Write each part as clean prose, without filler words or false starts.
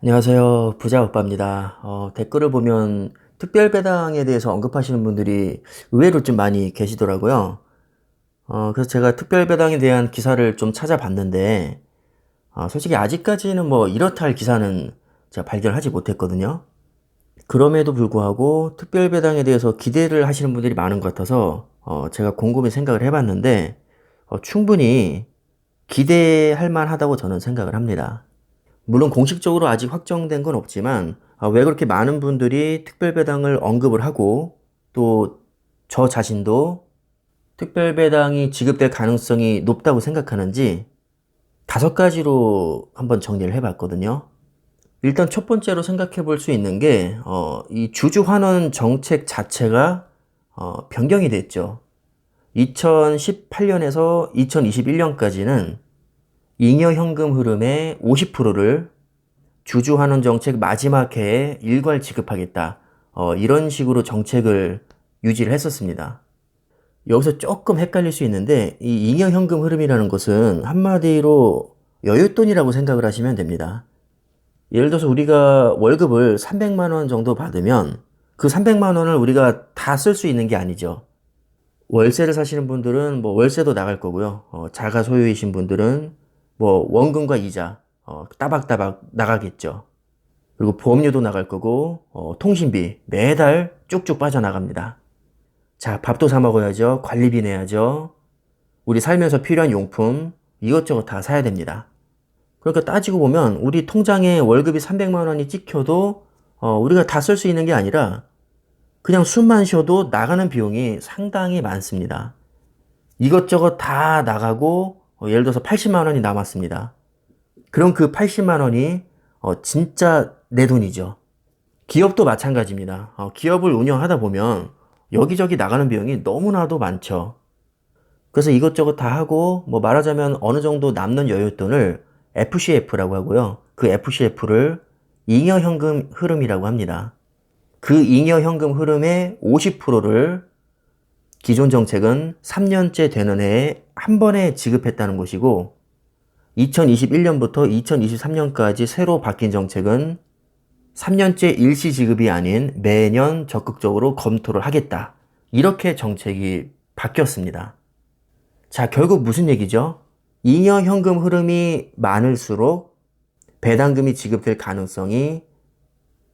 안녕하세요. 부자 오빠입니다. 댓글을 보면 특별배당에 대해서 언급하시는 분들이 의외로 좀 많이 계시더라고요. 그래서 제가 특별배당에 대한 기사를 좀 찾아봤는데, 솔직히 아직까지는 뭐 이렇다 할 기사는 제가 발견하지 못했거든요. 그럼에도 불구하고 특별배당에 대해서 기대를 하시는 분들이 많은 것 같아서, 제가 곰곰이 생각을 해봤는데, 충분히 기대할 만하다고 저는 생각을 합니다. 물론 공식적으로 아직 확정된 건 없지만 왜 그렇게 많은 분들이 특별배당을 언급을 하고 또 저 자신도 특별배당이 지급될 가능성이 높다고 생각하는지 5가지로 한번 정리를 해봤거든요. 일단 첫 번째로 생각해 볼 수 있는 게 이 주주환원 정책 자체가 변경이 됐죠. 2018년에서 2021년까지는 잉여현금 흐름의 50%를 주주환원 정책 마지막 해에 일괄 지급하겠다. 이런 식으로 정책을 유지를 했었습니다. 여기서 조금 헷갈릴 수 있는데 이 잉여현금 흐름이라는 것은 한마디로 여윳돈이라고 생각을 하시면 됩니다. 예를 들어서 우리가 월급을 300만 원 정도 받으면 그 300만 원을 우리가 다 쓸 수 있는 게 아니죠. 월세를 사시는 분들은 뭐 월세도 나갈 거고요. 자가 소유이신 분들은 뭐 원금과 이자 따박따박 나가겠죠. 그리고 보험료도 나갈 거고 통신비 매달 쭉쭉 빠져나갑니다. 자, 밥도 사 먹어야죠. 관리비 내야죠. 우리 살면서 필요한 용품 이것저것 다 사야 됩니다. 그러니까 따지고 보면 우리 통장에 월급이 300만 원이 찍혀도 우리가 다 쓸 수 있는 게 아니라 그냥 숨만 쉬어도 나가는 비용이 상당히 많습니다. 이것저것 다 나가고 예를 들어서 80만 원이 남았습니다. 그럼 그 80만 원이 진짜 내 돈이죠. 기업도 마찬가지입니다. 기업을 운영하다 보면 여기저기 나가는 비용이 너무나도 많죠. 그래서 이것저것 다 하고 뭐 말하자면 어느 정도 남는 여윳돈을 FCF라고 하고요. 그 FCF를 잉여현금 흐름이라고 합니다. 그 잉여현금 흐름의 50%를 기존 정책은 3년째 되는 해에 한 번에 지급했다는 것이고 2021년부터 2023년까지 새로 바뀐 정책은 3년째 일시 지급이 아닌 매년 적극적으로 검토를 하겠다. 이렇게 정책이 바뀌었습니다. 자, 결국 무슨 얘기죠? 잉여 현금 흐름이 많을수록 배당금이 지급될 가능성이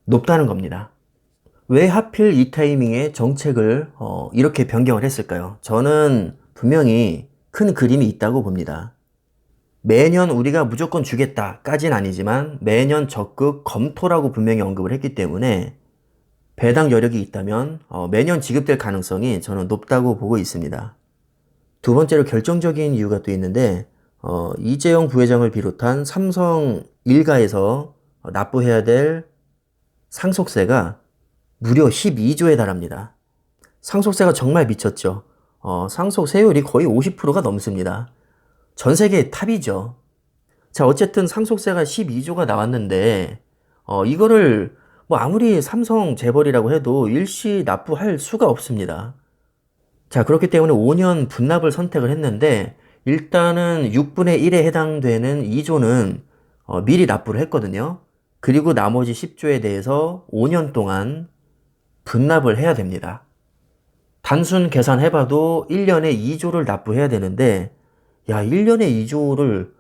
높다는 겁니다. 왜 하필 이 타이밍에 정책을 이렇게 변경을 했을까요? 저는 분명히 큰 그림이 있다고 봅니다. 매년 우리가 무조건 주겠다까진 아니지만 매년 적극 검토라고 분명히 언급을 했기 때문에 배당 여력이 있다면 매년 지급될 가능성이 저는 높다고 보고 있습니다. 두 번째로 결정적인 이유가 또 있는데 이재용 부회장을 비롯한 삼성 일가에서 납부해야 될 상속세가 무려 12조에 달합니다. 상속세가 정말 미쳤죠. 상속세율이 거의 50%가 넘습니다. 전 세계 탑이죠. 자, 어쨌든 상속세가 12조가 나왔는데, 이거를 뭐 아무리 삼성 재벌이라고 해도 일시 납부할 수가 없습니다. 자, 그렇기 때문에 5년 분납을 선택을 했는데, 일단은 6분의 1에 해당되는 2조는 미리 납부를 했거든요. 그리고 나머지 10조에 대해서 5년 동안 분납을 해야 됩니다. 단순 계산해봐도 1년에 2조를 납부해야 되는데, 야, 1년에 2조를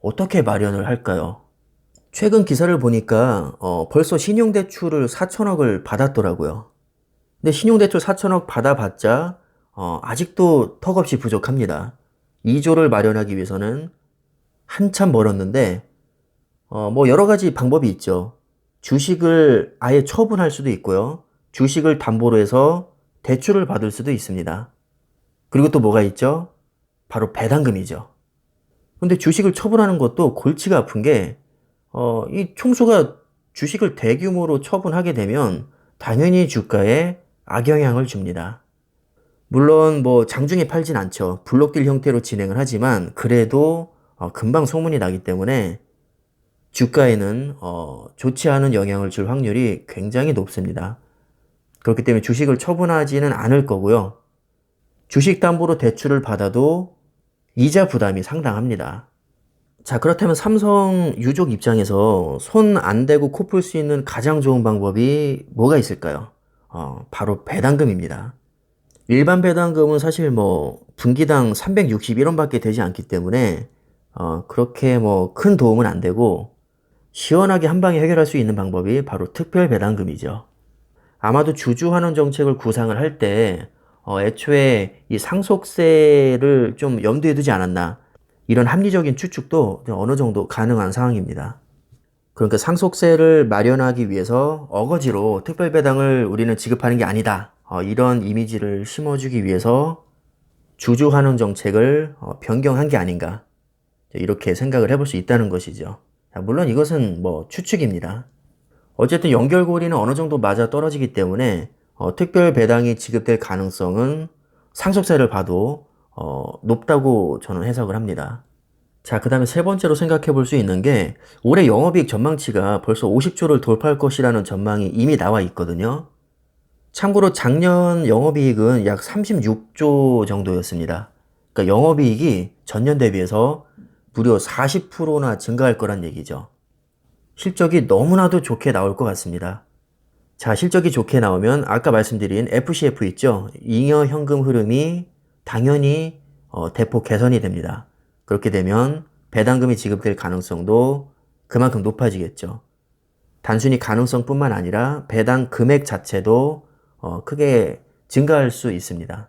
어떻게 마련을 할까요? 최근 기사를 보니까 벌써 신용대출을 4천억을 받았더라고요. 근데 신용대출 4천억 받아봤자 아직도 턱없이 부족합니다. 2조를 마련하기 위해서는 한참 멀었는데 뭐 여러 가지 방법이 있죠. 주식을 아예 처분할 수도 있고요. 주식을 담보로 해서 대출을 받을 수도 있습니다. 그리고 또 뭐가 있죠? 바로 배당금이죠. 근데 주식을 처분하는 것도 골치가 아픈 게, 이 총수가 주식을 대규모로 처분하게 되면 당연히 주가에 악영향을 줍니다. 물론 뭐 장중에 팔진 않죠. 블록딜 형태로 진행을 하지만 그래도 금방 소문이 나기 때문에 주가에는 좋지 않은 영향을 줄 확률이 굉장히 높습니다. 그렇기 때문에 주식을 처분하지는 않을 거고요. 주식 담보로 대출을 받아도 이자 부담이 상당합니다. 자, 그렇다면 삼성 유족 입장에서 손 안 대고 코 풀 수 있는 가장 좋은 방법이 뭐가 있을까요? 바로 배당금입니다. 일반 배당금은 사실 뭐 분기당 361원밖에 되지 않기 때문에 그렇게 뭐 큰 도움은 안 되고 시원하게 한 방에 해결할 수 있는 방법이 바로 특별 배당금이죠. 아마도 주주환원 정책을 구상을 할 때 애초에 이 상속세를 좀 염두에 두지 않았나 이런 합리적인 추측도 어느 정도 가능한 상황입니다. 그러니까 상속세를 마련하기 위해서 어거지로 특별배당을 우리는 지급하는 게 아니다. 이런 이미지를 심어주기 위해서 주주환원 정책을 변경한 게 아닌가. 이렇게 생각을 해볼 수 있다는 것이죠. 물론 이것은 뭐 추측입니다. 어쨌든 연결고리는 어느 정도 맞아 떨어지기 때문에 특별배당이 지급될 가능성은 상속세를 봐도 높다고 저는 해석을 합니다. 자, 그 다음에 세 번째로 생각해 볼 수 있는 게 올해 영업이익 전망치가 벌써 50조를 돌파할 것이라는 전망이 이미 나와 있거든요. 참고로 작년 영업이익은 약 36조 정도였습니다. 그러니까 영업이익이 전년 대비해서 무려 40%나 증가할 거란 얘기죠. 실적이 너무나도 좋게 나올 것 같습니다. 자, 실적이 좋게 나오면 아까 말씀드린 FCF 있죠? 잉여 현금 흐름이 당연히 대폭 개선이 됩니다. 그렇게 되면 배당금이 지급될 가능성도 그만큼 높아지겠죠. 단순히 가능성뿐만 아니라 배당 금액 자체도 크게 증가할 수 있습니다.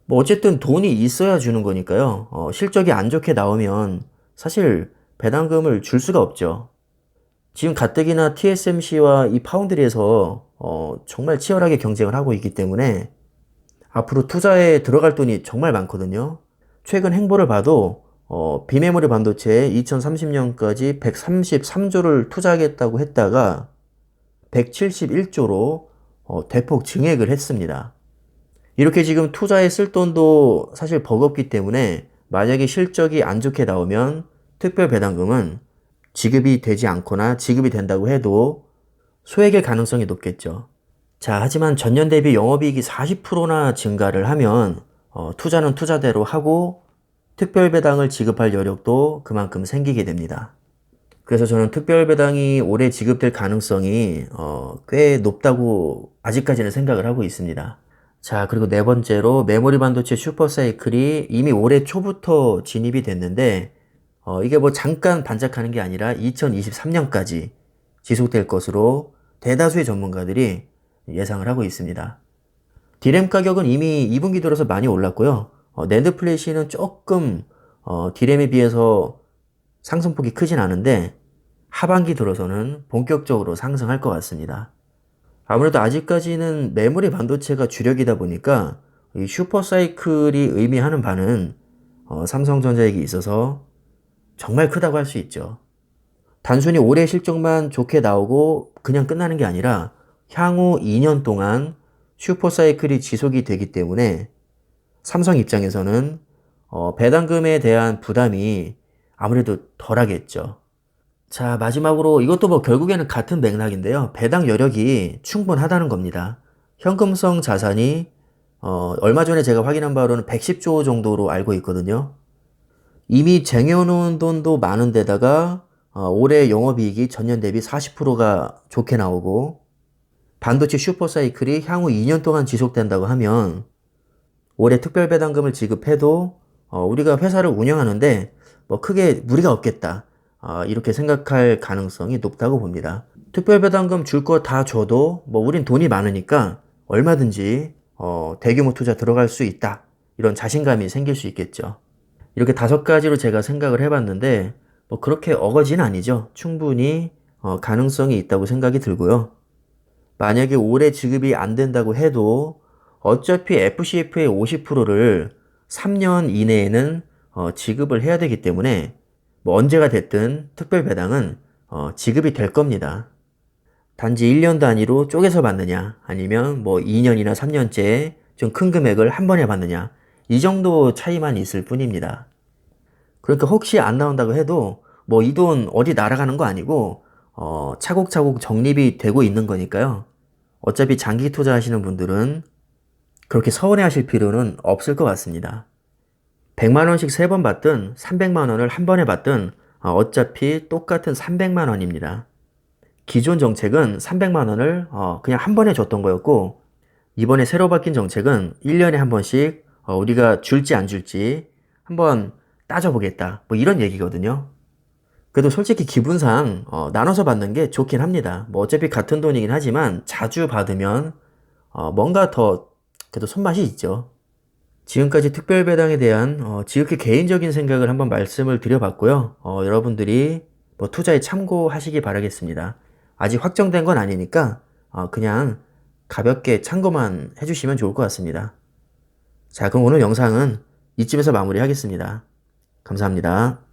뭐 어쨌든 돈이 있어야 주는 거니까요. 실적이 안 좋게 나오면 사실 배당금을 줄 수가 없죠. 지금 가뜩이나 TSMC와 이 파운드리에서 정말 치열하게 경쟁을 하고 있기 때문에 앞으로 투자에 들어갈 돈이 정말 많거든요. 최근 행보를 봐도 비메모리 반도체에 2030년까지 133조를 투자하겠다고 했다가 171조로 대폭 증액을 했습니다. 이렇게 지금 투자에 쓸 돈도 사실 버겁기 때문에 만약에 실적이 안 좋게 나오면 특별 배당금은 지급이 되지 않거나 지급이 된다고 해도 소액일 가능성이 높겠죠. 자, 하지만 전년 대비 영업이익이 40%나 증가를 하면 투자는 투자대로 하고 특별배당을 지급할 여력도 그만큼 생기게 됩니다. 그래서 저는 특별배당이 올해 지급될 가능성이 꽤 높다고 아직까지는 생각을 하고 있습니다. 자, 그리고 네 번째로 메모리 반도체 슈퍼사이클이 이미 올해 초부터 진입이 됐는데 이게 뭐 잠깐 반짝하는 게 아니라 2023년까지 지속될 것으로 대다수의 전문가들이 예상을 하고 있습니다. 디램 가격은 이미 2분기 들어서 많이 올랐고요. 낸드 플래시는 조금 디램에 비해서 상승폭이 크진 않은데 하반기 들어서는 본격적으로 상승할 것 같습니다. 아무래도 아직까지는 메모리 반도체가 주력이다 보니까 이 슈퍼사이클이 의미하는 바는 삼성전자에게 있어서 정말 크다고 할 수 있죠. 단순히 올해 실적만 좋게 나오고 그냥 끝나는 게 아니라 향후 2년 동안 슈퍼사이클이 지속이 되기 때문에 삼성 입장에서는 배당금에 대한 부담이 아무래도 덜하겠죠. 자, 마지막으로 이것도 뭐 결국에는 같은 맥락인데요. 배당 여력이 충분하다는 겁니다. 현금성 자산이 얼마 전에 제가 확인한 바로는 110조 정도로 알고 있거든요. 이미 쟁여놓은 돈도 많은 데다가 올해 영업이익이 전년 대비 40%가 좋게 나오고 반도체 슈퍼사이클이 향후 2년 동안 지속된다고 하면 올해 특별배당금을 지급해도 우리가 회사를 운영하는데 뭐 크게 무리가 없겠다. 이렇게 생각할 가능성이 높다고 봅니다. 특별배당금 줄 거 다 줘도 뭐 우린 돈이 많으니까 얼마든지 대규모 투자 들어갈 수 있다. 이런 자신감이 생길 수 있겠죠. 이렇게 5가지로 제가 생각을 해봤는데 뭐 그렇게 어거지는 아니죠. 충분히 가능성이 있다고 생각이 들고요. 만약에 올해 지급이 안 된다고 해도 어차피 FCF의 50%를 3년 이내에는 지급을 해야 되기 때문에 뭐 언제가 됐든 특별배당은 지급이 될 겁니다. 단지 1년 단위로 쪼개서 받느냐 아니면 뭐 2년이나 3년째 좀 큰 금액을 한 번에 받느냐 이 정도 차이만 있을 뿐입니다. 그러니까 혹시 안 나온다고 해도 뭐 이 돈 어디 날아가는 거 아니고 차곡차곡 적립이 되고 있는 거니까요. 어차피 장기 투자하시는 분들은 그렇게 서운해하실 필요는 없을 것 같습니다. 100만 원씩 3번 받든 300만 원을 한 번에 받든 어차피 똑같은 300만 원입니다. 기존 정책은 300만 원을 그냥 한 번에 줬던 거였고, 이번에 새로 바뀐 정책은 1년에 한 번씩 우리가 줄지 안 줄지 한번 따져보겠다. 뭐 이런 얘기거든요. 그래도 솔직히 기분상 나눠서 받는 게 좋긴 합니다. 뭐 어차피 같은 돈이긴 하지만 자주 받으면 뭔가 더 그래도 손맛이 있죠. 지금까지 특별배당에 대한 지극히 개인적인 생각을 한번 말씀을 드려봤고요. 여러분들이 뭐 투자에 참고하시기 바라겠습니다. 아직 확정된 건 아니니까 그냥 가볍게 참고만 해주시면 좋을 것 같습니다. 자, 그럼 오늘 영상은 이쯤에서 마무리하겠습니다. 감사합니다.